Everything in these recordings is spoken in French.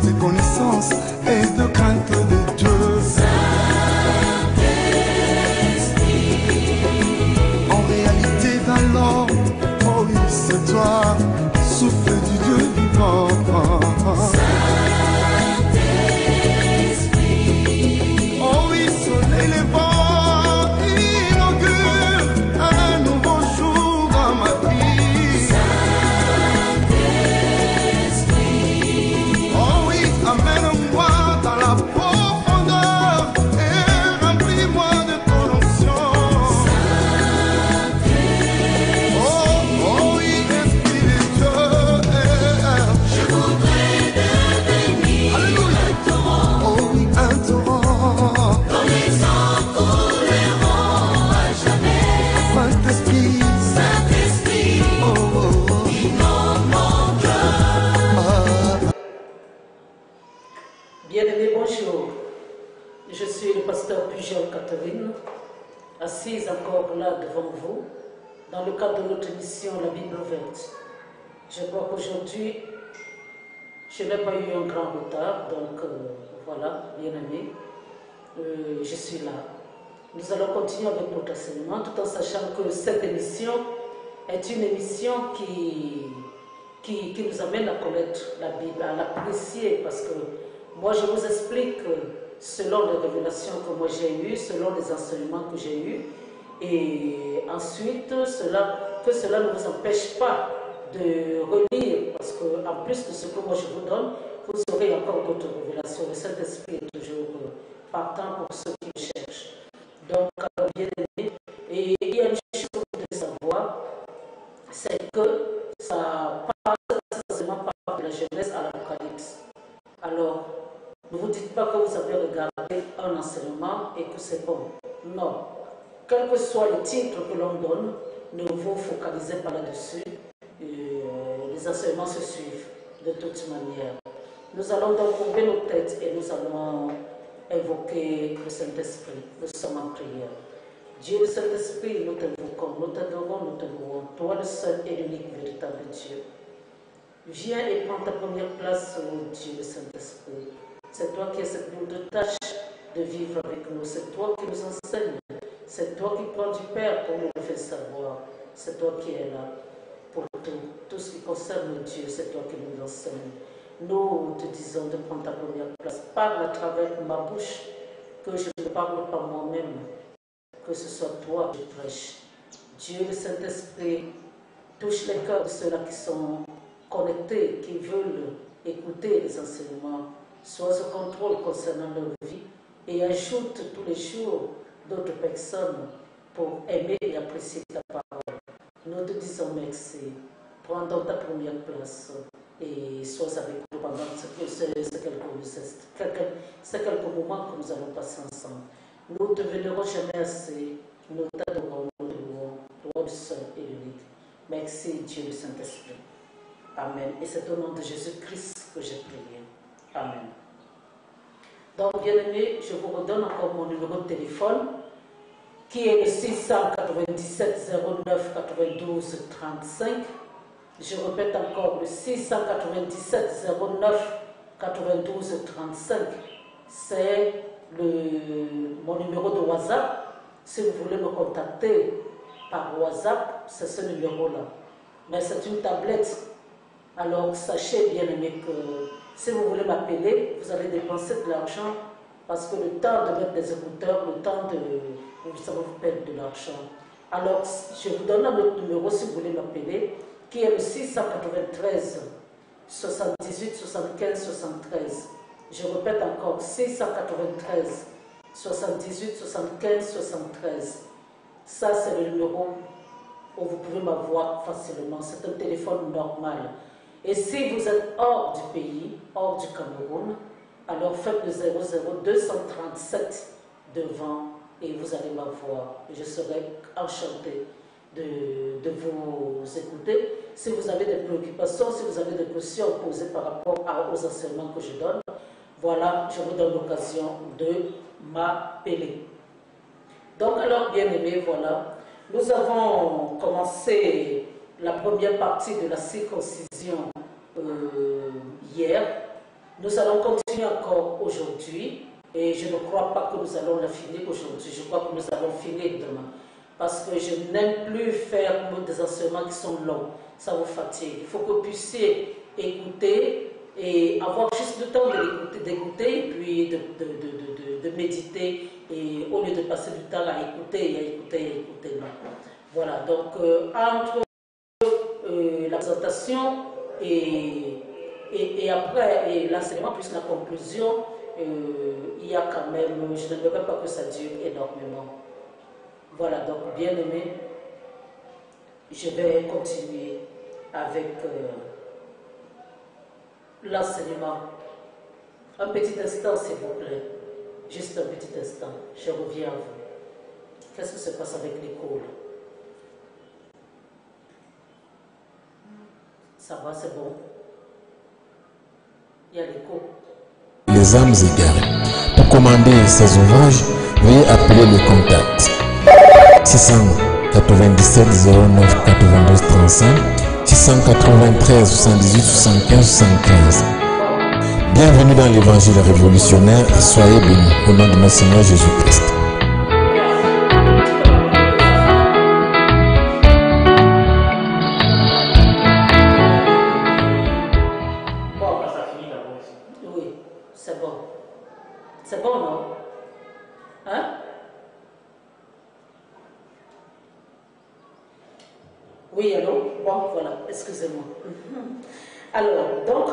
de connaissance et de crainte de Dieu. En réalité d'alors, oh oui, c'est toi, souffle du Dieu vivant. Oh oui, soleil levant, inaugure un nouveau jour dans ma vie. Oh oui, amène-moi dans la profondeur et remplis-moi de ton onction. Oh oui, Esprit de Dieu, je voudrais devenir un torrent. Oh oui, un torrent. Dont les eaux couleront à jamais. Saint-Esprit, Saint-Esprit, inonde mon cœur. Bien-aimés, bonjour. Je suis le pasteur Pujol Catherine, assise encore là devant vous, dans le cadre de notre émission La Bible ouverte. Je crois qu'aujourd'hui, je n'ai pas eu un grand retard, donc voilà, bien-aimés, je suis là. Nous allons continuer avec notre enseignement, tout en sachant que cette émission est une émission qui nous amène à connaître la Bible, à l'apprécier, parce que moi je vous explique selon les révélations que moi j'ai eues, selon les enseignements que j'ai eus, et ensuite que cela ne vous empêche pas de relire, parce qu'en plus de ce que moi je vous donne, vous aurez encore d'autres révélations. Le Saint-Esprit est toujours partant pour ceux qui le cherchent. Donc, bien aimé, et il y a une chose que vous devez savoir, c'est que ça parle essentiellement de la Genèse à l'Apocalypse. Alors, ne vous dites pas que vous avez regardé un enseignement et que c'est bon. Non. Quel que soit le titre que l'on donne, ne vous focalisez pas là-dessus. Les enseignements se suivent de toute manière. Nous allons donc ouvrir nos têtes et nous allons invoquer le Saint-Esprit. Nous sommes en prière. Dieu, le Saint-Esprit, nous t'invoquons, nous t'adorons, nous te louons. Toi, le seul et l'unique véritable Dieu. Viens et prends ta première place, oh Dieu, le Saint-Esprit. C'est toi qui as cette lourde tâche de vivre avec nous. C'est toi qui nous enseignes. C'est toi qui prends du Père pour nous le faire savoir. C'est toi qui es là pour tout. Tout ce qui concerne Dieu, c'est toi qui nous enseigne. Nous te disons de prendre ta première place. Parle à travers ma bouche, que je ne parle pas moi-même, que ce soit toi qui prêche. Dieu, le Saint-Esprit, touche les cœurs de ceux-là qui sont connectés, qui veulent écouter les enseignements. Sois au contrôle concernant leur vie et ajoute tous les jours d'autres personnes pour aimer et apprécier ta parole. Nous te disons merci. Prends donc ta première place et sois avec nous pendant ces quelques moments que nous allons passer ensemble. Nous ne deviendrons jamais assez. Nous t'adorons, nous te louons, toi le seul et l'unique. Merci Dieu le Saint-Esprit. Amen. Et c'est au nom de Jésus-Christ que j'ai prié. Amen. Donc, bien-aimés, je vous redonne encore mon numéro de téléphone, qui est le 697 09 92 35. Je répète encore, le 697 09 92 35. C'est mon numéro de WhatsApp. Si vous voulez me contacter par WhatsApp, c'est ce numéro-là. Mais c'est une tablette. Alors, sachez, bien aimé, que si vous voulez m'appeler, vous allez dépenser de l'argent parce que le temps de mettre des écouteurs, le temps de... ça va vous perdre de l'argent. Alors, je vous donne un autre numéro si vous voulez m'appeler, qui est le 693 78 75 73. Je répète encore, 693 78 75 73. Ça, c'est le numéro où vous pouvez m'avoir facilement. C'est un téléphone normal. Et si vous êtes hors du pays, hors du Cameroun, alors faites le 00237 devant et vous allez m'avoir. Je serai enchantée de vous écouter. Si vous avez des préoccupations, si vous avez des questions posées par rapport aux enseignements que je donne, voilà, je vous donne l'occasion de m'appeler. Donc alors, bien aimés, voilà, nous avons commencé la première partie de la circoncision hier. Nous allons continuer encore aujourd'hui et je ne crois pas que nous allons la finir aujourd'hui. Je crois que nous allons finir demain. Parce que je n'aime plus faire des enseignements qui sont longs. Ça vous fatigue. Il faut que vous puissiez écouter et avoir juste le temps d'écouter et puis de méditer. Et au lieu de passer du temps à écouter. Là. Voilà, donc entre la présentation et après l'enseignement plus la conclusion, il y a quand même, je n'aimerais pas que ça dure énormément. Voilà, donc bien aimé, je vais continuer avec l'enseignement. Un petit instant, s'il vous plaît. Juste un petit instant. Je reviens à vous. Qu'est-ce qui se passe avec l'école? Ça va, c'est bon? Il y a l'écho. Les âmes égarées. Pour commander ces ouvrages, veuillez appeler le contact 697 09 92 35 693 78 75 75. Bienvenue dans l'évangile révolutionnaire et soyez bénis au nom de notre Seigneur Jésus-Christ. Oui, c'est bon. C'est bon, non? Hein? Oui, allô? Bon, voilà, excusez-moi. Alors, donc,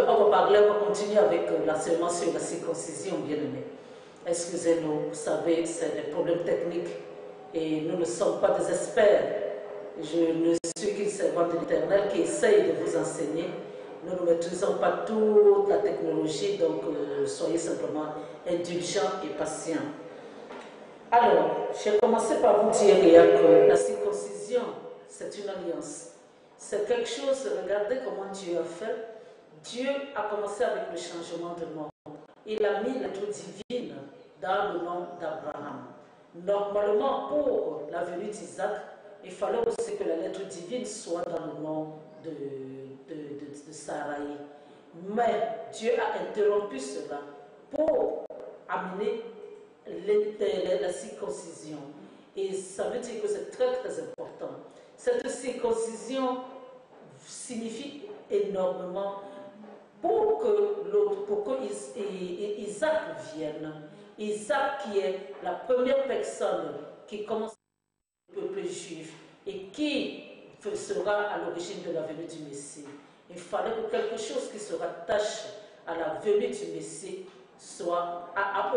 on va continuer avec l'enseignement sur la circoncision, bien aimé. Excusez-nous, vous savez, c'est des problèmes techniques et nous ne sommes pas des experts. Je ne suis qu'une servante de l'Éternel qui essaye de vous enseigner. Nous ne maîtrisons pas toute la technologie, donc soyez simplement indulgents et patients. Alors, j'ai commencé par vous dire hier que la circoncision, c'est une alliance. C'est quelque chose, regardez comment Dieu a fait. Dieu a commencé avec le changement de nom. Il a mis l'être divine dans le nom d'Abraham. Normalement, pour la venue d'Isaac, il fallait aussi que la lettre divine soit dans le nom de Sarai. Mais Dieu a interrompu cela pour amener la circoncision. Et ça veut dire que c'est très très important. Cette circoncision signifie énormément pour que Isaac vienne. Isaac qui est la première personne qui commence le peuple juif et qui sera à l'origine de la venue du Messie. Il fallait que quelque chose qui se rattache à la venue du Messie,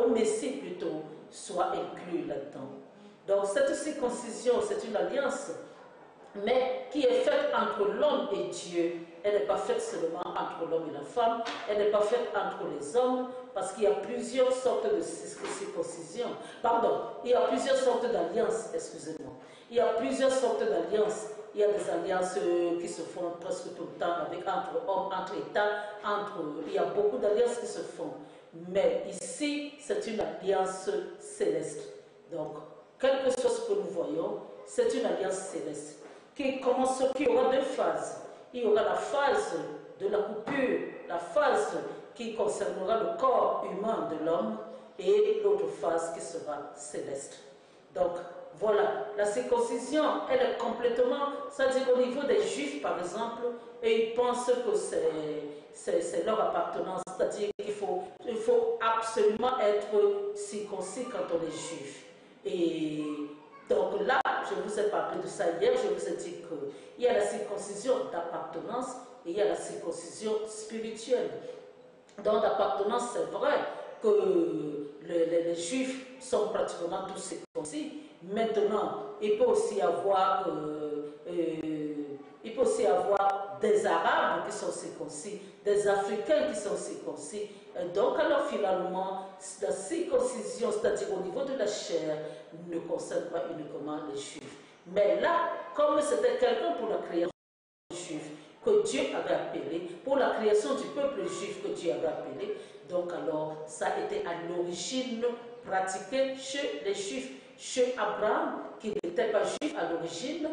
au Messie plutôt, soit inclus là-dedans. Donc cette circoncision, c'est une alliance, mais qui est faite entre l'homme et Dieu. Elle n'est pas faite seulement entre l'homme et la femme, elle n'est pas faite entre les hommes, parce qu'il y a plusieurs sortes de circoncision. Pardon, il y a plusieurs sortes d'alliances, excusez-moi. Il y a plusieurs sortes d'alliances. Il y a des alliances qui se font presque tout le temps entre hommes, entre États, il y a beaucoup d'alliances qui se font. Mais ici, c'est une alliance céleste. Donc, quelque chose que nous voyons, c'est une alliance céleste qui aura deux phases. Il y aura la phase de la coupure, la phase qui concernera le corps humain de l'homme et l'autre phase qui sera céleste. Donc, voilà, la circoncision, elle est complètement, c'est-à-dire au niveau des Juifs, par exemple, et ils pensent que c'est leur appartenance, c'est-à-dire qu'il faut absolument être circoncis quand on est Juif. Et donc là, je vous ai parlé de ça hier, je vous ai dit qu'il y a la circoncision d'appartenance et il y a la circoncision spirituelle. Dans l'appartenance, c'est vrai que les Juifs sont pratiquement tous circoncis. Maintenant, il peut aussi avoir des Arabes qui sont circoncis, des Africains qui sont circoncis. Donc, alors finalement, la circoncision, c'est-à-dire au niveau de la chair, ne concerne pas uniquement les Juifs. Mais là, comme c'était quelqu'un pour la création juif que Dieu avait appelé, pour la création du peuple juif que Dieu avait appelé, donc alors ça a été à l'origine pratiqué chez les Juifs. Chez Abraham, qui n'était pas juif à l'origine,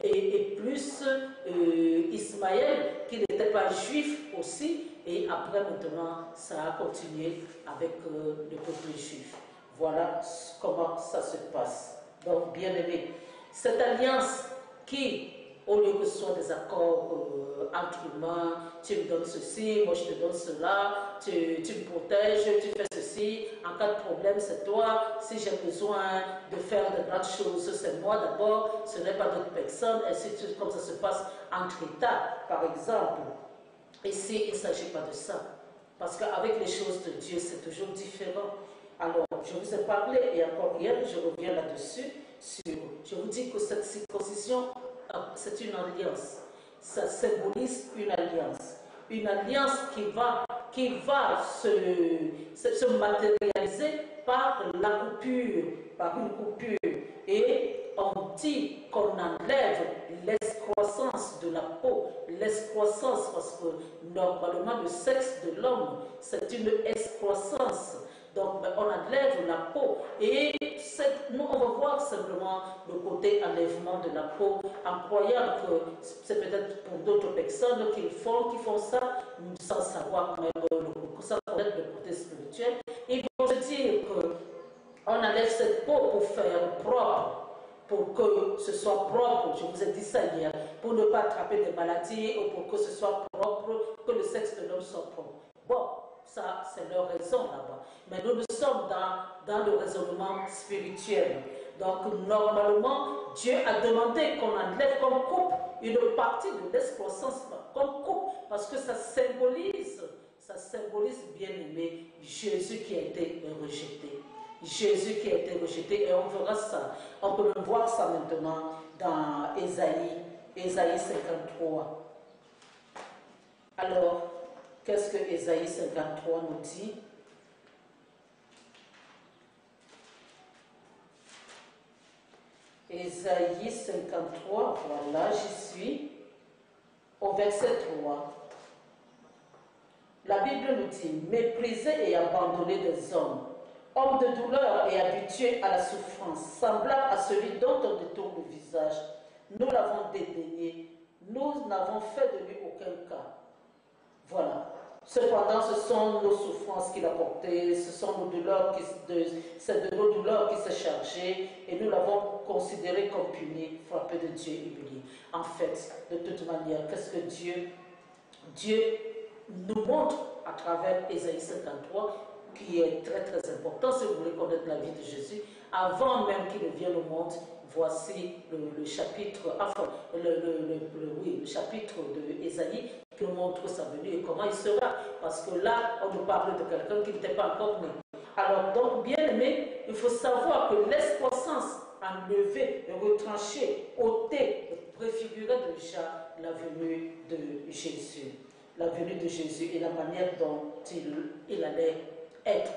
et plus Ismaël, qui n'était n'étaient pas juifs aussi, et après maintenant, ça a continué avec le peuple juif. Voilà comment ça se passe. Donc, bien aimé, cette alliance qui, au lieu que ce soit des accords entre humains, tu me donnes ceci, moi je te donne cela, tu me protèges, tu fais ceci, en cas de problème c'est toi, si j'ai besoin de faire de grandes choses, c'est moi d'abord, ce n'est pas d'autres personnes, et c'est tout comme ça se passe entre États, par exemple. Ici, il ne s'agit pas de ça, parce qu'avec les choses de Dieu, c'est toujours différent. Alors, je vous ai parlé, et encore hier, je reviens là-dessus, je vous dis que cette circoncision, c'est une alliance. Ça symbolise une alliance. Une alliance qui va se matérialiser par la coupure, par une coupure. Et on dit qu'on enlève l'escroissance de la peau. L'escroissance, parce que normalement le sexe de l'homme, c'est une escroissance. Donc on enlève la peau et nous on va voir simplement le côté enlèvement de la peau en croyant que c'est peut-être pour d'autres personnes qui font ça sans savoir même sans connaître le côté spirituel. Ils vont se dire qu'on enlève cette peau pour faire propre, pour que ce soit propre, je vous ai dit ça hier, pour ne pas attraper des maladies ou pour que ce soit propre, que le sexe de l'homme soit propre. Bon, ça c'est leur raison là-bas. Mais nous sommes dans le raisonnement spirituel. Donc normalement, Dieu a demandé qu'on enlève, qu'on coupe une partie de l'escroissance, qu'on coupe, parce que ça symbolise bien aimé Jésus qui a été rejeté. Jésus qui a été rejeté, et on verra ça. On peut même voir ça maintenant dans Ésaïe 53. Alors, qu'est-ce que Ésaïe 53 nous dit? Ésaïe 53, voilà, j'y suis, au verset 3. La Bible nous dit, méprisé et abandonné des hommes, homme de douleur et habitué à la souffrance, semblable à celui dont on détourne le visage, nous l'avons dédaigné, nous n'avons fait de lui aucun cas. Voilà. Cependant, ce sont nos souffrances qu'il a portées, ce sont nos douleurs c'est de nos douleurs qu'il s'est chargé, et nous l'avons considéré comme puni, frappé de Dieu et humilié. En fait, de toute manière, qu'est-ce que Dieu nous montre à travers Ésaïe 53, qui est très très important si vous voulez connaître la vie de Jésus, avant même qu'il ne vienne au monde. Voici le chapitre, enfin, le chapitre de Ésaïe qui nous montre sa venue et comment il sera. Parce que là, on nous parle de quelqu'un qui n'était pas encore né. Alors, donc, bien aimé, il faut savoir que l'escroissance enlevée, retranchée, ôtée, préfigurait déjà la venue de Jésus. La venue de Jésus et la manière dont il allait être.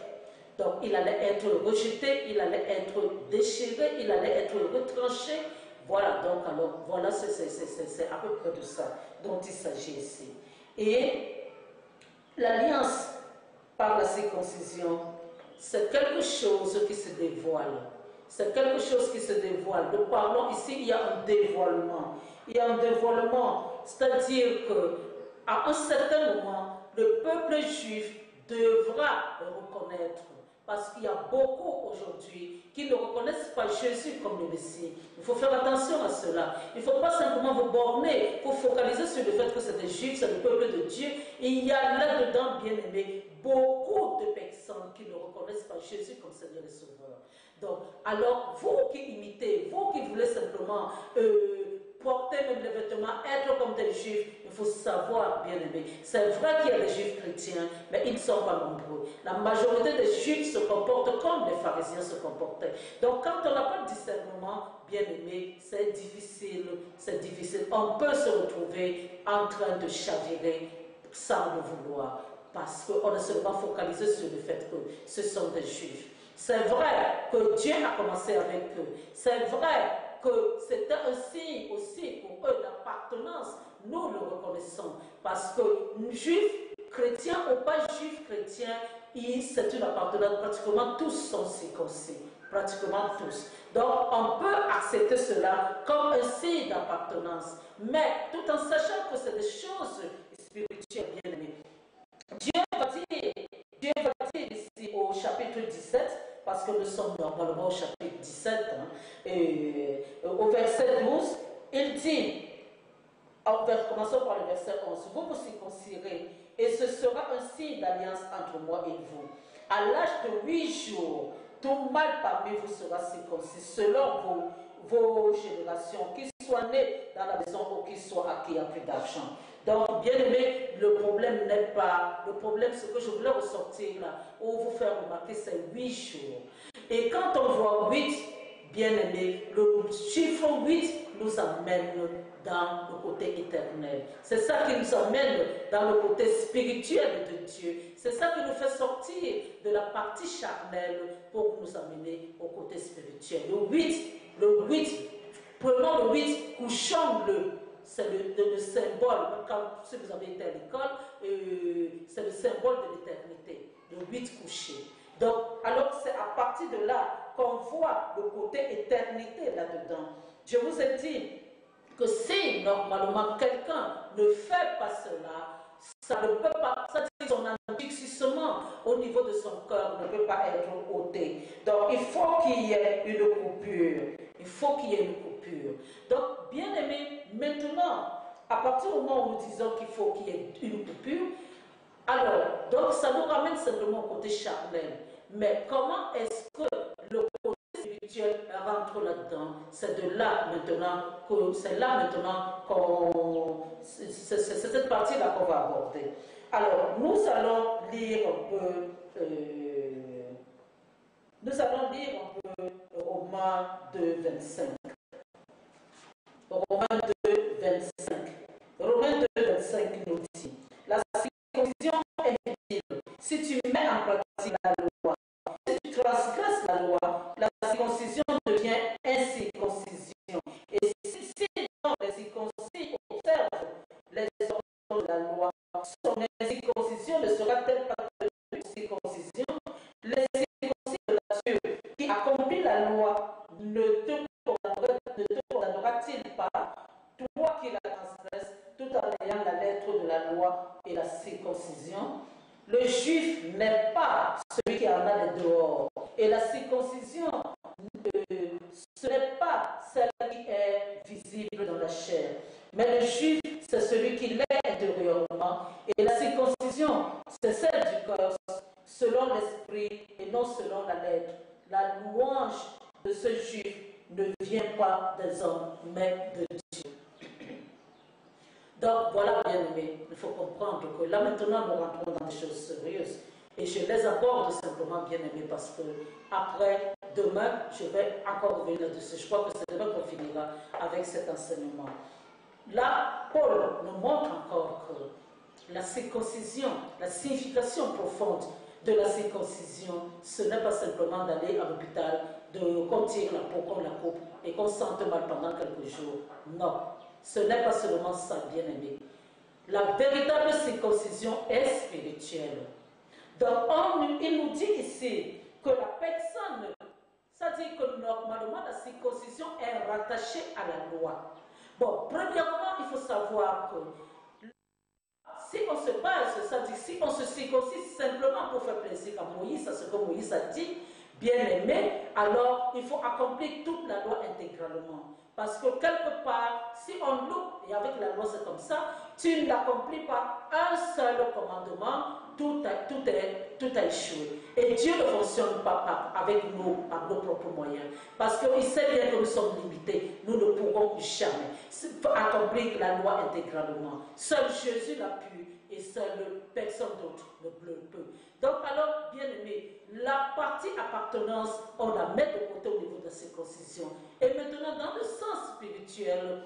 Donc il allait être rejeté, il allait être déchiré, il allait être retranché. Voilà, donc alors, voilà, c'est à peu près de ça dont il s'agit ici. Et l'alliance par la circoncision, c'est quelque chose qui se dévoile. C'est quelque chose qui se dévoile. Nous parlons ici, il y a un dévoilement. Il y a un dévoilement, c'est-à-dire qu'à un certain moment, le peuple juif devra reconnaître, parce qu'il y a beaucoup aujourd'hui qui ne reconnaissent pas Jésus comme le Messie. Il faut faire attention à cela. Il ne faut pas simplement vous borner, il faut focaliser sur le fait que c'est des Juifs, c'est le peuple de Dieu. Et il y a là-dedans, bien aimé, beaucoup de personnes qui ne reconnaissent pas Jésus comme Seigneur et Sauveur. Donc, alors, vous qui imitez, vous qui voulez simplement porter même les vêtements, être comme des Juifs, il faut savoir, bien aimé, c'est vrai qu'il y a des Juifs chrétiens, mais ils ne sont pas nombreux. La majorité des Juifs se comportent comme les pharisiens se comportaient. Donc quand on n'a pas de discernement, bien aimé, c'est difficile, c'est difficile. On peut se retrouver en train de chavirer sans le vouloir, parce qu'on est seulement focalisé sur le fait que ce sont des Juifs. C'est vrai que Dieu a commencé avec eux. C'est vrai que c'était un signe aussi pour eux d'appartenance. Nous le reconnaissons. Parce que juifs chrétiens ou pas juifs chrétiens, c'est une appartenance. Pratiquement tous sont circoncis. Pratiquement tous. Donc on peut accepter cela comme un signe d'appartenance. Mais tout en sachant que c'est des choses spirituelles normalement au chapitre 17, au verset 12, il dit, commençons par le verset 11, vous vous circoncirez et ce sera un signe d'alliance entre moi et vous. À l'âge de 8 jours, tout mâle parmi vous sera circoncis selon vos générations, qu'il soit né dans la maison ou qu'il soit acquis à prix d'argent. Donc, bien aimé, le problème n'est pas, le problème, ce que je voulais ressortir là, ou vous faire remarquer, c'est 8 jours. Et quand on voit 8, bien aimé, le chiffre 8 nous amène dans le côté éternel. C'est ça qui nous amène dans le côté spirituel de Dieu. C'est ça qui nous fait sortir de la partie charnelle pour nous amener au côté spirituel. Le 8, prenons le 8, couchons-le. C'est le symbole, si vous avez été à l'école, c'est le symbole de l'éternité, le 8 couché. Donc, alors c'est à partir de là qu'on voit le côté éternité là-dedans. Je vous ai dit que si normalement quelqu'un ne fait pas cela, ça ne peut pas, ça dit son endurcissement au niveau de son cœur ne peut pas être ôté. Donc il faut qu'il y ait une coupure. Il faut qu'il y ait une coupure. Donc, bien aimé, maintenant, à partir du moment où nous disons qu'il faut qu'il y ait une coupure, alors, donc ça nous ramène simplement au côté charnel. Mais comment est-ce que le côté spirituel rentre là-dedans? C'est de là maintenant que c'est là maintenant qu'on c'est cette partie-là qu'on va aborder. Alors, nous allons lire un peu Romains 2, 25. Romains 2, 25. Romains 2, 25 nous dit, la circoncision est utile si tu mets en pratique la loi. Si tu transgresses la loi, la circoncision devient incirconcision. Et si les circoncis observent les ordres de la loi, son incirconcision ne sera-t-elle pas devenue circoncision? Les circoncis de la Dieu qui accomplit la loi ne te condamnera-t-il pas, toi qui la transgresses, tout en ayant la lettre de la loi et la circoncision? Le juif n'est pas celui qui en a les dehors. Et la circoncision, ce n'est pas celle qui est visible dans la chair. Mais le juif, c'est celui qui l'est intérieurement. Et la circoncision, c'est celle du cœur, selon l'esprit et non selon la lettre. La louange de ce juif ne vient pas des hommes, mais de Dieu. Donc voilà, bien aimé, il faut comprendre que là maintenant nous rentrons dans des choses sérieuses. Et je les aborde simplement, bien aimé, parce que après, demain, je vais encore revenir dessus. Je crois que c'est demain qu'on finira avec cet enseignement. Là, Paul nous montre encore que la circoncision, la signification profonde de la circoncision, ce n'est pas simplement d'aller à l'hôpital, qu'on tire la peau, qu'on la coupe et qu'on sente mal pendant quelques jours. Non, ce n'est pas seulement ça, bien aimé. La véritable circoncision est spirituelle. Donc, il nous dit ici que la personne, ça dit que normalement la circoncision est rattachée à la loi. Bon, premièrement, il faut savoir que si on se base, ça dit, si on se circoncise simplement pour faire plaisir à Moïse, à ce que Moïse a dit, bien aimé, alors il faut accomplir toute la loi intégralement. Parce que quelque part, si on loupe, et avec la loi c'est comme ça, tu n'accomplis pas un seul commandement, tout a échoué. Et Dieu ne fonctionne pas avec nous, par nos propres moyens. Parce qu'il sait bien que nous sommes limités. Nous ne pourrons jamais accomplir la loi intégralement. Seul Jésus l'a pu et seule personne d'autre ne peut. Donc alors, bien aimé, la partie appartenance, on la met de côté au niveau de la circoncision. Et maintenant, dans le sens spirituel,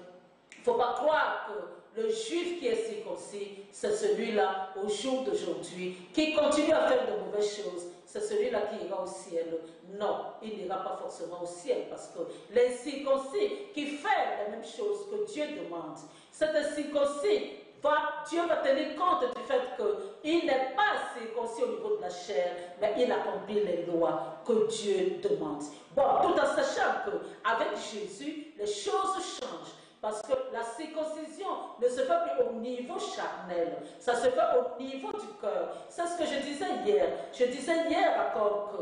il ne faut pas croire que le juif qui est circoncis, c'est celui-là au jour d'aujourd'hui, qui continue à faire de mauvaises choses, c'est celui-là qui ira au ciel. Non, il n'ira pas forcément au ciel, parce que les circoncis qui font la même chose que Dieu demande, c'est un circoncis. Dieu va tenir compte du fait qu'il n'est pas circoncis au niveau de la chair, mais il accomplit les lois que Dieu demande. Bon, tout en sachant qu'avec Jésus, les choses changent. Parce que la circoncision ne se fait plus au niveau charnel, ça se fait au niveau du cœur. C'est ce que je disais hier. Je disais hier encore que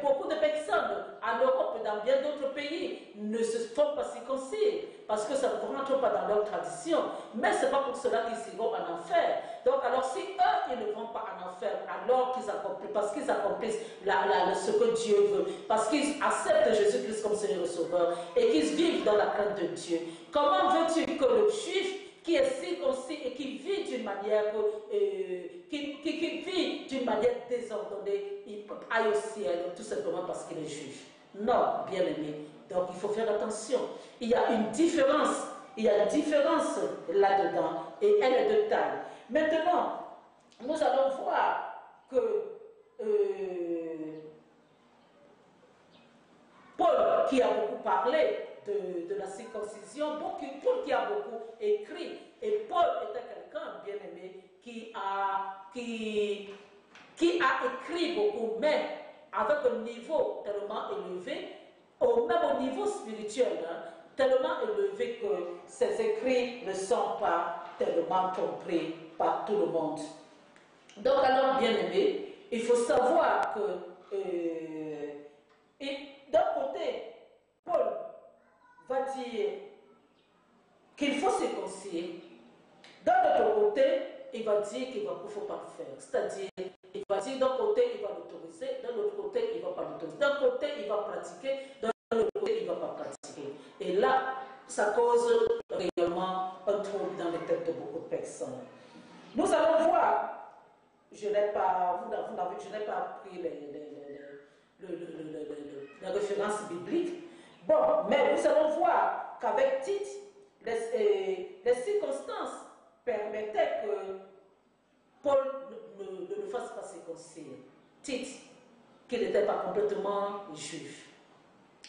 beaucoup de personnes en Europe et dans bien d'autres pays ne se font pas circoncire parce que ça ne rentre pas dans leur tradition. Mais ce n'est pas pour cela qu'ils iront en enfer. Donc alors si eux, ils ne vont pas en enfer alors qu'ils accomplissent, parce qu'ils accomplissent ce que Dieu veut, parce qu'ils acceptent Jésus-Christ comme Seigneur et Sauveur et qu'ils vivent dans la crainte de Dieu. Comment veux-tu que le juif qui est circoncis et qui vit d'une manière, désordonnée, il aille au ciel tout simplement parce qu'il est juif? Non, bien aimé. Donc il faut faire attention. Il y a une différence. Il y a une différence là-dedans et elle est de taille. Maintenant, nous allons voir que Paul, qui a beaucoup parlé de la circoncision, Paul qui a beaucoup écrit, et Paul était quelqu'un, bien aimé, qui a écrit beaucoup, mais avec un niveau tellement élevé, même au niveau spirituel, tellement élevé que ses écrits ne sont pas tellement compris par tout le monde. Donc alors, bien aimé, il faut savoir que d'un côté, Paul va dire qu'il faut circoncire. D'un autre côté, il va dire qu'il ne faut pas le faire. C'est-à-dire, il va dire d'un côté, il va l'autoriser, d'un autre côté, il ne va pas l'autoriser. D'un côté, il va pratiquer, d'un autre côté, il ne va pas pratiquer. Et là, ça cause réellement un trouble dans les têtes de beaucoup de personnes. Nous allons voir, je n'ai pas pris les références bibliques. Bon, mais nous allons voir qu'avec Tite, les circonstances permettaient que Paul ne le fasse pas circoncire. Tite, qui n'était pas complètement juif.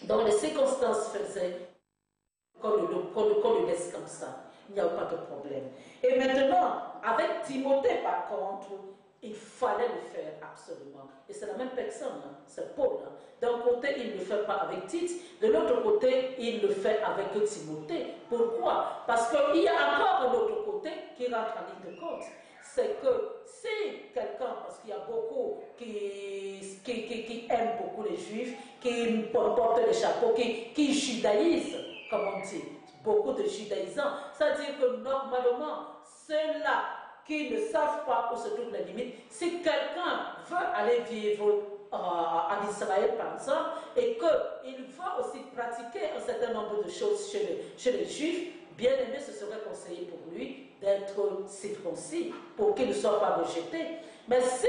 Donc les circonstances faisaient qu'on le laisse comme ça. Il n'y a pas de problème. Et maintenant, avec Timothée, par contre, il fallait le faire absolument. Et c'est la même personne, hein, c'est Paul. Hein. D'un côté, il ne le fait pas avec Tite, de l'autre côté, il le fait avec Timothée. Pourquoi? Parce qu'il y a encore un autre côté qui rentre en ligne de compte. C'est que si quelqu'un, parce qu'il y a beaucoup qui aiment beaucoup les juifs, qui portent les chapeaux, qui judaïsent, comme on dit, beaucoup de judaïsants, c'est-à-dire que normalement, ceux-là qui ne savent pas où se trouvent les limites, si quelqu'un veut aller vivre en Israël, par exemple, et qu'il veut aussi pratiquer un certain nombre de choses chez les Juifs, bien aimé, ce serait conseillé pour lui d'être circoncis, pour qu'il ne soit pas rejeté. Mais si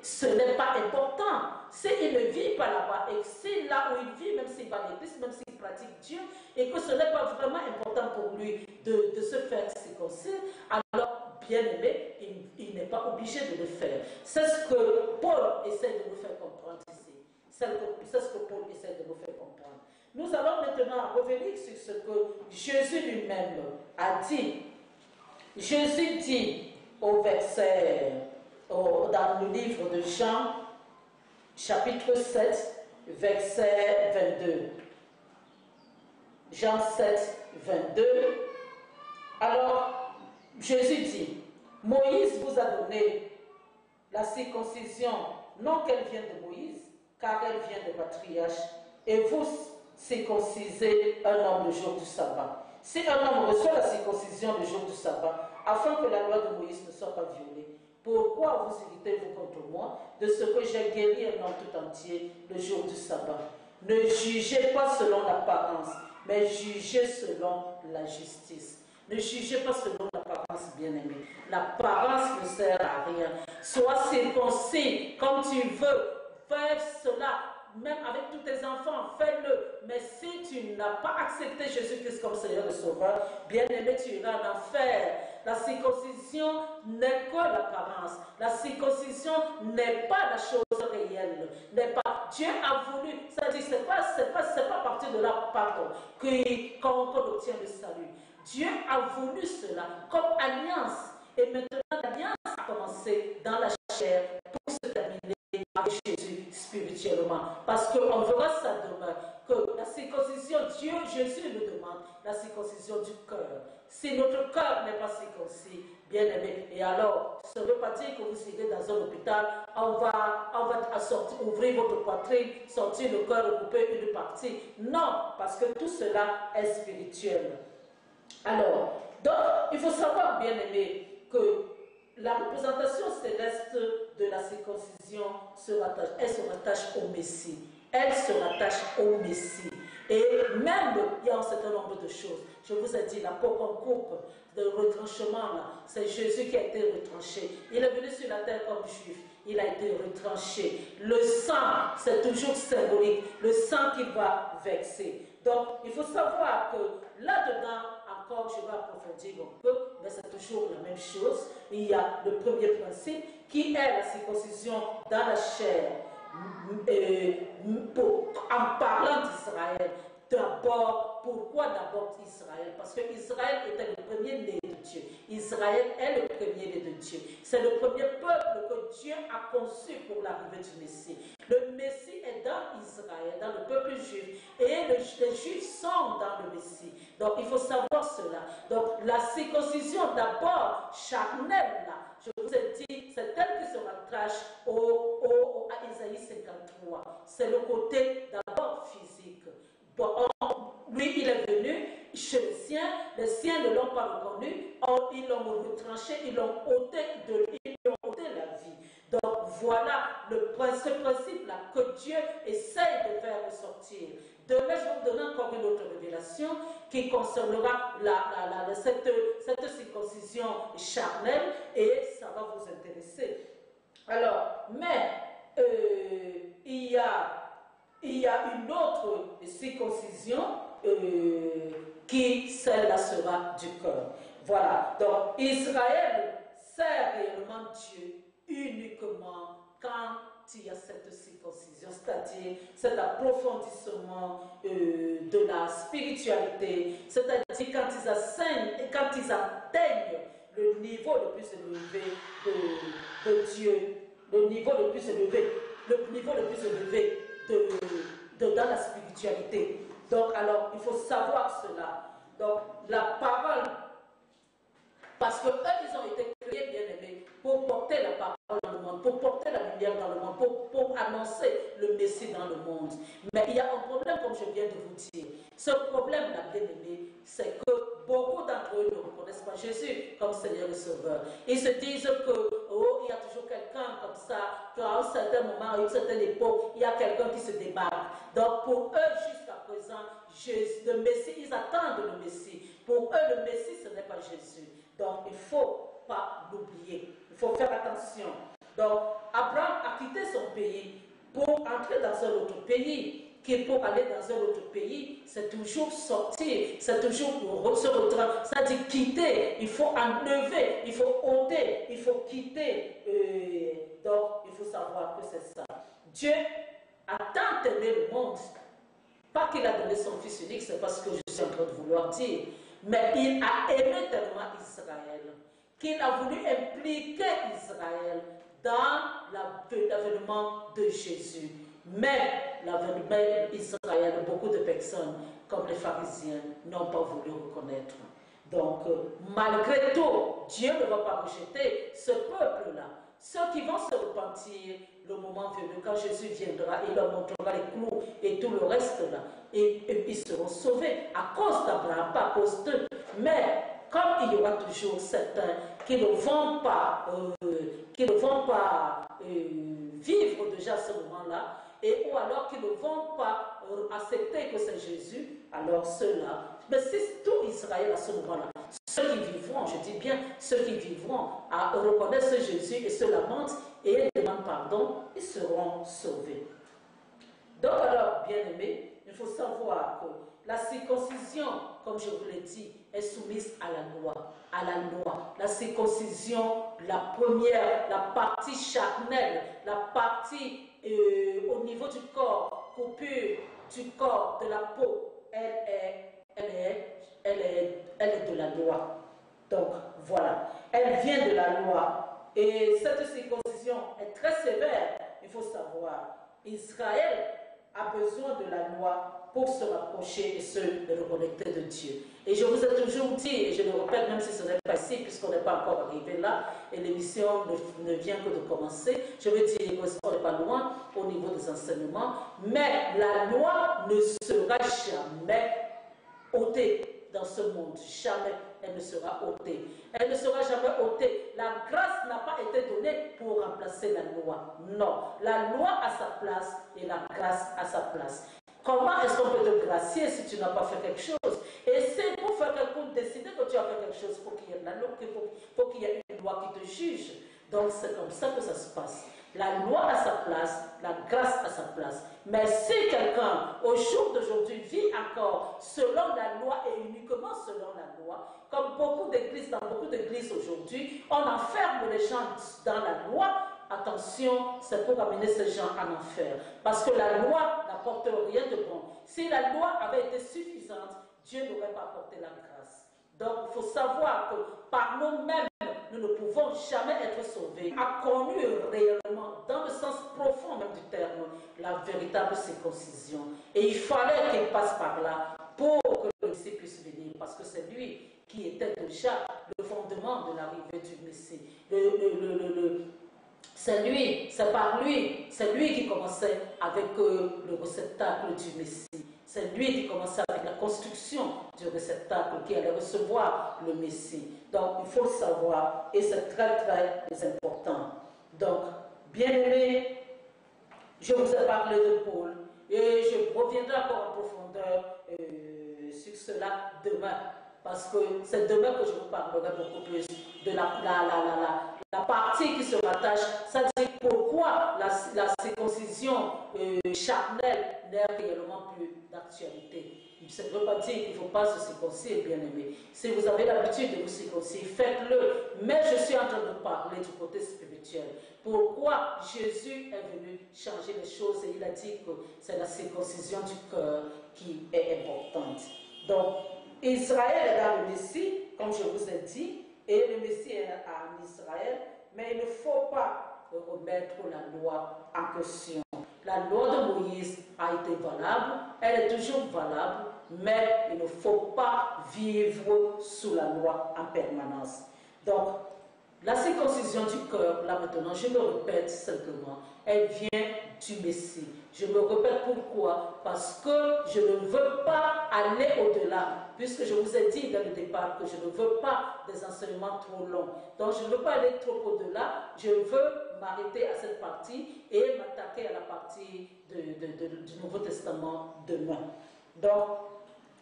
ce n'est pas important, s'il ne vit pas là-bas, et si là où il vit, même s'il va à l'église, même s'il pratique Dieu, et que ce n'est pas vraiment important pour lui de se faire circoncire, alors, bien aimé, il n'est pas obligé de le faire. C'est ce que Paul essaie de nous faire comprendre ici. C'est ce que Paul essaie de nous faire comprendre. Nous allons maintenant revenir sur ce que Jésus lui-même a dit. Jésus dit au verset, dans le livre de Jean, chapitre 7, verset 22. Jean 7, 22. Alors, Jésus dit, Moïse vous a donné la circoncision, non qu'elle vienne de Moïse, car elle vient de patriarche, et vous circoncisez un homme le jour du sabbat. Si un homme reçoit la circoncision le jour du sabbat, afin que la loi de Moïse ne soit pas violée, pourquoi vous irritez-vous contre moi de ce que j'ai guéri un homme tout entier le jour du sabbat? Ne jugez pas selon l'apparence, mais jugez selon la justice. Ne jugez pas selon l'apparence, bien-aimé. L'apparence ne sert à rien. Sois circoncis comme tu veux. Fais cela, même avec tous tes enfants, fais-le. Mais si tu n'as pas accepté Jésus-Christ comme Seigneur et Sauveur, bien-aimé, tu iras en enfer. La circoncision n'est que l'apparence. La circoncision n'est pas la chose réelle. N'est pas. Dieu a voulu. Ça dit, c'est pas partir de là, pardon, qu'on obtient le salut. Dieu a voulu cela comme alliance. Et maintenant, l'alliance a commencé dans la chair pour se terminer avec Jésus spirituellement. Parce qu'on verra ça demain, que la circoncision, Dieu Dieu, Jésus nous demande la circoncision du cœur. Si notre cœur n'est pas circoncis, bien aimé, et alors, ça ne veut pas dire que vous irez dans un hôpital, on va ouvrir votre poitrine, sortir le cœur, couper une partie. Non, parce que tout cela est spirituel. Alors, donc, il faut savoir, bien aimé, que la représentation céleste de la circoncision elle se rattache au Messie. Elle se rattache au Messie. Et même, il y a un certain nombre de choses. Je vous ai dit, la peau qu'on coupe, le retranchement, là, c'est Jésus qui a été retranché. Il est venu sur la terre comme juif. Il a été retranché. Le sang, c'est toujours symbolique. Le sang qui va vexer. Donc, il faut savoir que là-dedans, encore, je vais approfondir un peu, mais c'est toujours la même chose. Il y a le premier principe qui est la circoncision dans la chair. En parlant d'Israël, d'abord, pourquoi d'abord Israël? Parce que Israël était le premier-né de Dieu. Israël est le premier-né de Dieu. C'est le premier peuple que Dieu a conçu pour l'arrivée du Messie. Le Messie est dans Israël, dans le peuple juif, et les Juifs sont dans le Messie. Donc il faut savoir cela. Donc la circoncision d'abord charnelle, là, je vous ai dit, c'est elle qui se rattache à Isaïe 53. C'est le côté d'abord physique. Bon, lui, il est venu chez les siens ne l'ont pas reconnu, ils l'ont retranché, ils l'ont ôté la vie. Donc voilà ce principe-là que Dieu essaye de faire ressortir. Demain, je vais vous donner encore une autre révélation qui concernera cette circoncision charnelle et ça va vous intéresser. Alors, mais il y a une autre circoncision qui, celle-là, sera du cœur. Voilà. Donc, Israël sert réellement Dieu uniquement quand il y a cette circoncision, c'est-à-dire cet approfondissement de la spiritualité, c'est-à-dire quand ils atteignent le niveau le plus élevé de Dieu, le niveau le plus élevé dans la spiritualité. Donc, alors, il faut savoir cela. Donc, la parole, parce que eux, ils ont été créés, bien aimés, pour porter la parole dans le monde, pour porter la lumière dans le monde, pour annoncer le Messie dans le monde. Mais il y a un problème, comme je viens de vous dire. Ce problème-là, bien aimé, c'est que beaucoup d'entre eux ne reconnaissent pas Jésus comme Seigneur et Sauveur. Ils se disent que, oh, il y a toujours quelqu'un comme ça, qu'à un certain moment, à une certaine époque, il y a quelqu'un qui se débarque. Donc pour eux, jusqu'à présent, le Messie, ils attendent le Messie. Pour eux, le Messie, ce n'est pas Jésus. Donc il ne faut pas l'oublier. Il faut faire attention. Donc Abraham a quitté son pays pour entrer dans un autre pays. Pour aller dans un autre pays, c'est toujours sortir, c'est toujours se retirer, c'est-à-dire quitter, il faut enlever, il faut ôter, il faut quitter. Donc, il faut savoir que c'est ça. Dieu a tant aimé le monde, pas qu'il a donné son Fils unique, c'est pas ce que je suis en train de vouloir dire, mais il a aimé tellement Israël, qu'il a voulu impliquer Israël dans l'avènement de Jésus. Mais l'avènement d'Israël, beaucoup de personnes, comme les pharisiens, n'ont pas voulu reconnaître. Donc, malgré tout, Dieu ne va pas rejeter ce peuple-là. Ceux qui vont se repentir, le moment venu, quand Jésus viendra, il leur montrera les clous et tout le reste là. Et ils seront sauvés à cause d'Abraham, pas à cause d'eux. Mais, comme il y aura toujours certains qui ne vont pas, vivre déjà à ce moment-là, et ou alors qui ne vont pas accepter que c'est Jésus, alors ceux-là, mais c'est tout Israël à ce moment-là. Ceux qui vivront, je dis bien, ceux qui vivront à reconnaître Jésus et se lamentent et demandent pardon, ils seront sauvés. Donc alors, bien aimés, il faut savoir que la circoncision, comme je vous l'ai dit, est soumise à la loi. À la loi. La circoncision, la première, la partie charnelle, la partie au niveau du corps, coupure du corps, de la peau, elle est de la loi. Donc voilà, elle vient de la loi. Et cette circoncision est très sévère, il faut savoir. Israël a besoin de la loi pour se rapprocher et se reconnecter de Dieu. Et je vous ai toujours dit, et je le répète même si ce n'est pas ici, puisqu'on n'est pas encore arrivé là, et l'émission ne vient que de commencer, je veux dire qu'on n'est pas loin au niveau des enseignements, mais la loi ne sera jamais ôtée dans ce monde. Jamais elle ne sera ôtée. Elle ne sera jamais ôtée. La grâce n'a pas été donnée pour remplacer la loi. Non. La loi a sa place et la grâce a sa place. Comment est-ce qu'on peut te gracier si tu n'as pas fait quelque chose? Et c'est pour faire pour décider que tu as fait quelque chose, pour qu'il y ait la loi, pour qu'il y ait une loi qui te juge. Donc c'est comme ça que ça se passe. La loi a sa place, la grâce a sa place. Mais si quelqu'un, au jour d'aujourd'hui, vit encore selon la loi et uniquement selon la loi, comme beaucoup d'églises, dans beaucoup d'églises aujourd'hui, on enferme les gens dans la loi. Attention, c'est pour amener ces gens en enfer. Parce que la loi n'apporte rien de bon. Si la loi avait été suffisante, Dieu n'aurait pas apporté la grâce. Donc, il faut savoir que par nous-mêmes, nous ne pouvons jamais être sauvés. A connu réellement, dans le sens profond même du terme, la véritable circoncision. Et il fallait qu'il passe par là pour que le Messie puisse venir. Parce que c'est lui qui était déjà le fondement de l'arrivée du Messie. C'est lui, c'est par lui, c'est lui qui commençait avec le réceptacle du Messie. C'est lui qui commençait avec la construction du réceptacle qui allait recevoir le Messie. Donc, il faut le savoir et c'est très, très important. Donc, bien-aimés, je vous ai parlé de Paul et je reviendrai encore en profondeur sur cela demain. Parce que c'est demain que je vous parlerai beaucoup plus de la partie qui se rattache. C'est-à-dire pourquoi la circoncision charnelle n'est réellement plus d'actualité. Ça ne veut pas dire qu'il ne faut pas se circoncire, bien aimé. Si vous avez l'habitude de vous circoncire, faites-le. Mais je suis en train de parler du côté spirituel. Pourquoi Jésus est venu changer les choses et il a dit que c'est la circoncision du cœur qui est importante. Donc, Israël est dans le Messie, comme je vous ai dit, et le Messie est en Israël, mais il ne faut pas remettre la loi en question. La loi de Moïse a été valable, elle est toujours valable, mais il ne faut pas vivre sous la loi en permanence. Donc, la circoncision du cœur, là maintenant, je me répète simplement, elle vient du Messie. Je me répète pourquoi? Parce que je ne veux pas aller au-delà, puisque je vous ai dit dès le départ que je ne veux pas des enseignements trop longs. Donc je ne veux pas aller trop au-delà, je veux m'arrêter à cette partie et m'attaquer à la partie du Nouveau Testament demain. Donc,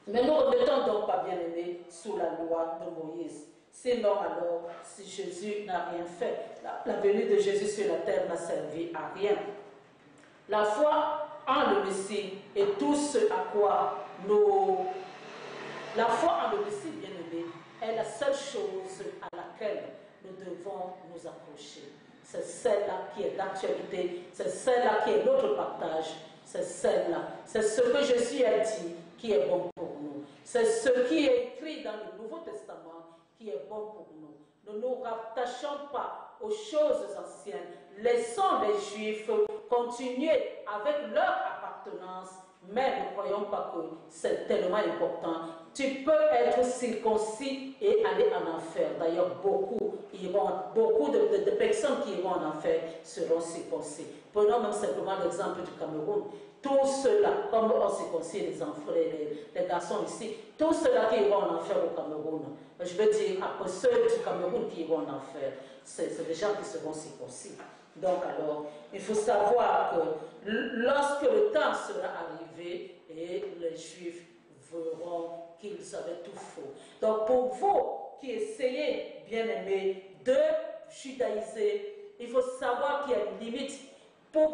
mais nous ne remettons donc pas, bien aimés, sous la loi de Moïse. Sinon, alors, si Jésus n'a rien fait, la venue de Jésus sur la terre n'a servi à rien. La foi en le Messie et tout ce à quoi la foi en le Messie, bien aimé, est la seule chose à laquelle nous devons nous accrocher. C'est celle-là qui est d'actualité, c'est celle-là qui est notre partage, c'est celle-là. C'est ce que Jésus a dit qui est bon pour nous. C'est ce qui est écrit dans le Nouveau Testament qui est bon pour nous. Ne nous rattachons pas aux choses anciennes. Laissons les Juifs continuer avec leur appartenance, mais ne croyons pas que c'est tellement important. Tu peux être circoncis et aller en enfer. D'ailleurs, beaucoup de personnes qui iront en enfer seront circoncis. Prenons même simplement l'exemple du Cameroun. Tous ceux-là, comme on circoncis les enfants, les garçons ici, tous ceux-là qui iront en enfer au Cameroun, je veux dire, après ceux du Cameroun qui iront en enfer, c'est des gens qui seront circoncis. Donc alors, il faut savoir que lorsque le temps sera arrivé et les Juifs verront qu'ils avaient tout faux. Donc pour vous qui essayez, bien aimés, de judaïser, il faut savoir qu'il y a une limite. Vous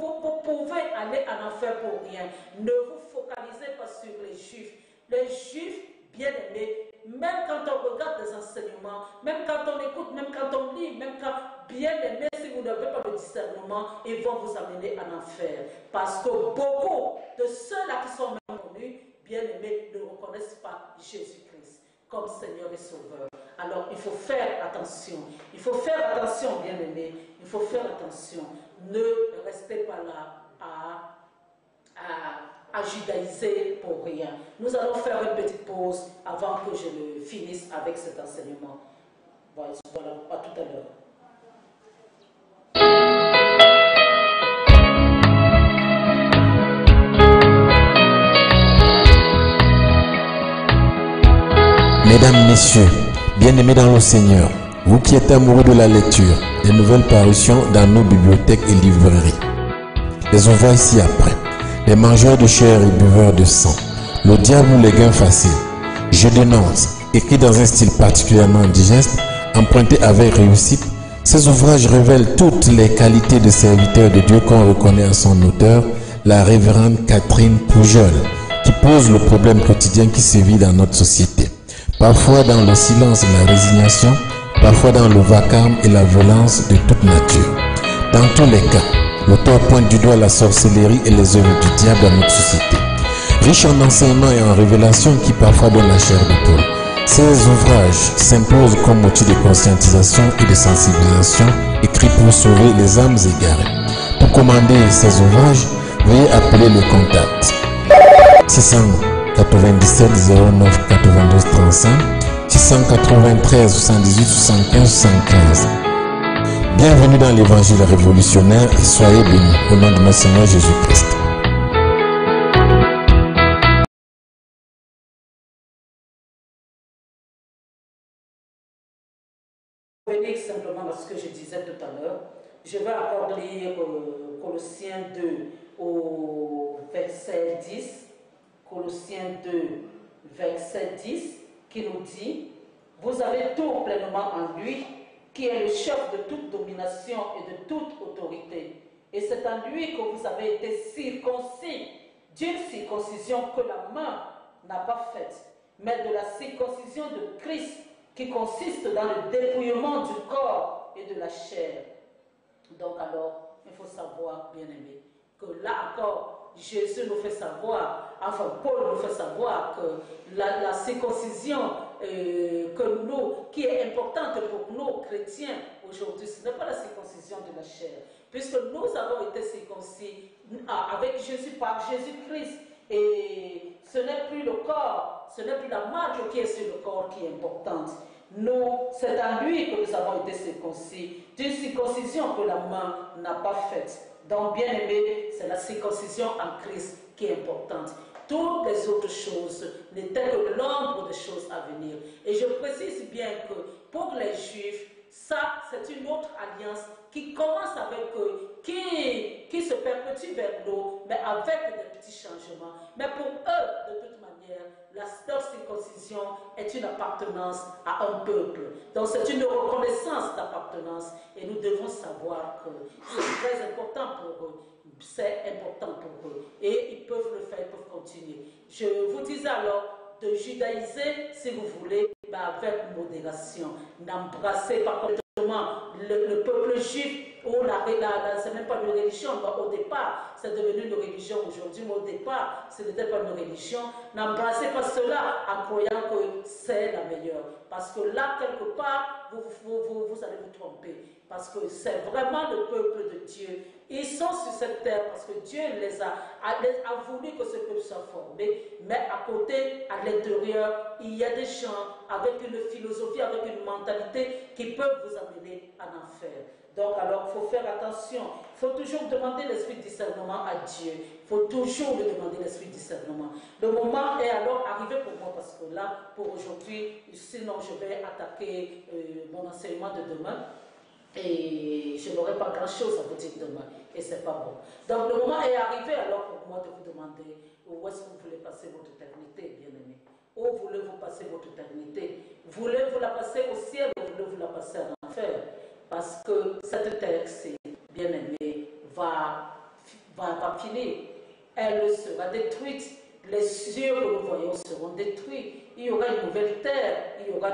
pouvez aller en enfer pour rien. Ne vous focalisez pas sur les Juifs. Les Juifs, bien aimés, même quand on regarde les enseignements, même quand on écoute, même quand on lit, même quand, bien aimé, si vous n'avez pas le discernement, ils vont vous amener en enfer. Parce que beaucoup de ceux-là qui sont même connus, bien aimés, ne reconnaissent pas Jésus-Christ comme Seigneur et Sauveur. Alors, il faut faire attention. Il faut faire attention, bien aimé. Il faut faire attention. Ne restez pas là à judaïser pour rien. Nous allons faire une petite pause avant que je ne finisse avec cet enseignement. Voilà, à tout à l'heure. Mesdames, Messieurs, bien-aimés dans le Seigneur, vous qui êtes amoureux de la lecture, des nouvelles parutions dans nos bibliothèques et librairies. Les ouvrages ci-après, les mangeurs de chair et buveurs de sang, le diable ou les gains faciles, je dénonce, écrit dans un style particulièrement digeste, emprunté avec réussite, ces ouvrages révèlent toutes les qualités de serviteur de Dieu qu'on reconnaît à son auteur, la révérende Catherine Pujol, qui pose le problème quotidien qui sévit dans notre société. Parfois dans le silence et la résignation, parfois dans le vacarme et la violence de toute nature. Dans tous les cas, l'auteur pointe du doigt la sorcellerie et les œuvres du diable dans notre société. Riche en enseignements et en révélations qui parfois donnent la chair de poule, ces ouvrages s'imposent comme outil de conscientisation et de sensibilisation écrits pour sauver les âmes égarées. Pour commander ces ouvrages, veuillez appeler le contact 697 09 92 35 693 78 75 75. Bienvenue dans l'évangile révolutionnaire et soyez bénis au nom de notre Seigneur Jésus-Christ. Simplement à ce que je disais tout à l'heure, je vais encore lire Colossiens 2 au verset 10, Colossiens 2 verset 10, qui nous dit: vous avez tout pleinement en lui, qui est le chef de toute domination et de toute autorité. Et c'est en lui que vous avez été circoncis, d'une circoncision que la main n'a pas faite, mais de la circoncision de Christ, qui consiste dans le dépouillement du corps et de la chair. Donc alors, il faut savoir, bien aimé, que là encore, Jésus nous fait savoir, enfin Paul nous fait savoir que la circoncision qui est importante pour nous chrétiens aujourd'hui, ce n'est pas la circoncision de la chair, puisque nous avons été circoncis avec Jésus, par Jésus-Christ, et ce n'est plus le corps, ce n'est plus la marque qui est sur le corps qui est importante. Nous, c'est en lui que nous avons été circoncis, d'une circoncision que la main n'a pas faite. Donc, bien aimé, c'est la circoncision en Christ qui est importante. Toutes les autres choses n'étaient que l'ombre des choses à venir. Et je précise bien que pour les Juifs, ça, c'est une autre alliance qui commence avec eux, qui se perpétue vers nous, mais avec des petits changements. Mais pour eux, de toute manière, la circoncision est une appartenance à un peuple. Donc c'est une reconnaissance d'appartenance. Et nous devons savoir que c'est très important pour eux. C'est important pour eux. Et ils peuvent le faire, ils peuvent continuer. Je vous dis alors de judaïser, si vous voulez, mais avec modération. N'embrassez pas complètement le peuple juif, ou c'est même pas une religion, au départ, c'est devenu une religion aujourd'hui, mais au départ, ce n'était pas une religion. N'embrassez pas cela en croyant que c'est la meilleure. Parce que là, quelque part, vous allez vous tromper. Parce que c'est vraiment le peuple de Dieu. Ils sont sur cette terre parce que Dieu les a voulu que ce peuple soit formé. Mais à côté, à l'intérieur, il y a des gens avec une philosophie, avec une mentalité qui peuvent vous amener en enfer. Donc alors, il faut faire attention. Il faut toujours demander l'esprit de discernement à Dieu. Il faut toujours lui demander l'esprit de discernement. Le moment est alors arrivé pour moi parce que là, pour aujourd'hui, sinon je vais attaquer mon enseignement de demain. Et je n'aurai pas grand-chose à vous dire demain. Et ce n'est pas bon. Donc le moment est arrivé alors pour moi de vous demander où est-ce que vous voulez passer votre éternité, bien-aimé. Où voulez-vous passer votre éternité? Voulez-vous la passer au ciel ou voulez-vous la passer en enfer? Parce que cette terre, bien-aimée, va finir. Elle sera détruite. Les cieux que nous voyons seront détruits. Il y aura une nouvelle terre. Il y aura